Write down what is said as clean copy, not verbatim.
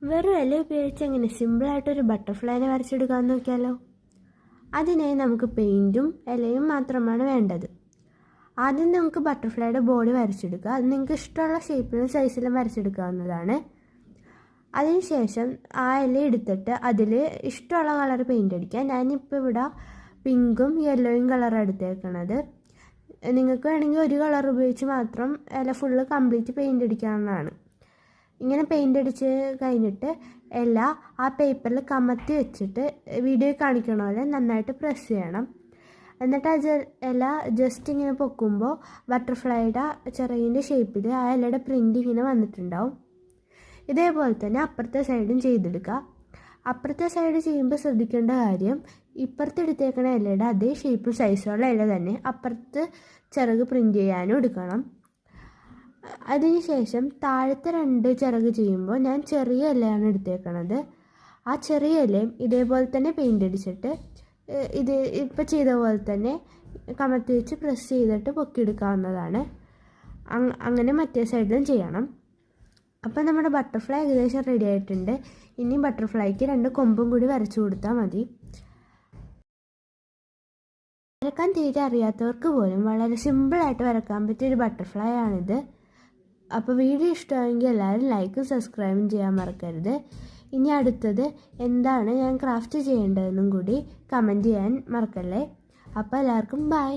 വെറും ഇല ഉപയോഗിച്ച് എങ്ങനെ സിമ്പിളായിട്ടൊരു ബട്ടർഫ്ലൈനെ വരച്ചെടുക്കാമെന്ന് നോക്കിയാലോ. അതിനായി നമുക്ക് പെയിൻറ്റും ഇലയും മാത്രമാണ് വേണ്ടത്. ആദ്യം നമുക്ക് ബട്ടർഫ്ലൈയുടെ ബോഡി വരച്ചെടുക്കുക. അത് നിങ്ങൾക്ക് ഇഷ്ടമുള്ള ഷേപ്പിലും സൈസിലും വരച്ചെടുക്കാവുന്നതാണ്. അതിനുശേഷം ആ ഇല എടുത്തിട്ട് അതിൽ ഇഷ്ടമുള്ള കളർ പെയിൻ്റ് അടിക്കുക. ഞാനിപ്പോൾ ഇവിടെ പിങ്കും യെല്ലോയും കളറാണ് എടുത്തേക്കണത്. നിങ്ങൾക്ക് വേണമെങ്കിൽ ഒരു കളർ ഉപയോഗിച്ച് മാത്രം ഇല ഫുള്ള് കംപ്ലീറ്റ് പെയിൻ്റ് അടിക്കാവുന്നതാണ്. ഇങ്ങനെ പെയിൻ്റ് അടിച്ച് കഴിഞ്ഞിട്ട് ഇല ആ പേപ്പറിൽ കമത്തി വെച്ചിട്ട് വീഡിയോയിൽ കാണിക്കണ പോലെ നന്നായിട്ട് പ്രസ് ചെയ്യണം. എന്നിട്ട് ആ ഇല ജസ്റ്റ് ഇങ്ങനെ പൊക്കുമ്പോൾ ബട്ടർഫ്ലൈയുടെ ചിറകിൻ്റെ ഷേപ്പിൽ ആ ഇലയുടെ പ്രിൻ്റ് ഇങ്ങനെ വന്നിട്ടുണ്ടാവും. ഇതേപോലെ തന്നെ അപ്പുറത്തെ സൈഡും ചെയ്തെടുക്കുക. അപ്പുറത്തെ സൈഡ് ചെയ്യുമ്പോൾ ശ്രദ്ധിക്കേണ്ട കാര്യം, ഇപ്പുറത്ത് എടുത്തേക്കണ ഇലയുടെ അതേ ഷേപ്പും സൈസുള്ള ഇല തന്നെ അപ്പുറത്ത് ചിറക് പ്രിൻ്റ് ചെയ്യാനും എടുക്കണം. അതിനുശേഷം താഴത്തെ 2 ചിറക് ചെയ്യുമ്പോൾ ഞാൻ ചെറിയ ഇലയാണ് എടുത്തേക്കണത്. ആ ചെറിയ ഇലയും ഇതേപോലെ തന്നെ പെയിൻ്റ് അടിച്ചിട്ട് ഇത് ഇപ്പോൾ ചെയ്ത പോലെ തന്നെ കമത്തി വെച്ച് പ്രസ് ചെയ്തിട്ട് പൊക്കിയെടുക്കാവുന്നതാണ്. അങ്ങനെ മറ്റേ സൈഡിലും ചെയ്യണം. അപ്പോൾ നമ്മുടെ ബട്ടർഫ്ലൈ ഏകദേശം റെഡി ആയിട്ടുണ്ട്. ഇനി ബട്ടർഫ്ലൈക്ക് 2 കൊമ്പും കൂടി വരച്ചു കൊടുത്താൽ മതി. വരക്കാൻ തീരെ അറിയാത്തവർക്ക് പോലും വളരെ സിമ്പിളായിട്ട് വരക്കാൻ പറ്റിയൊരു ബട്ടർഫ്ലൈ ആണിത്. അപ്പോൾ വീഡിയോ ഇഷ്ടമായെങ്കിൽ എല്ലാവരും ലൈക്കും സബ്സ്ക്രൈബും ചെയ്യാൻ മറക്കരുത്. ഇനി അടുത്തത് എന്താണ് ഞാൻ ക്രാഫ്റ്റ് ചെയ്യേണ്ടതെന്നും കൂടി കമൻറ്റ് ചെയ്യാൻ മറക്കല്ലേ. അപ്പോൾ എല്ലാവർക്കും ബൈ.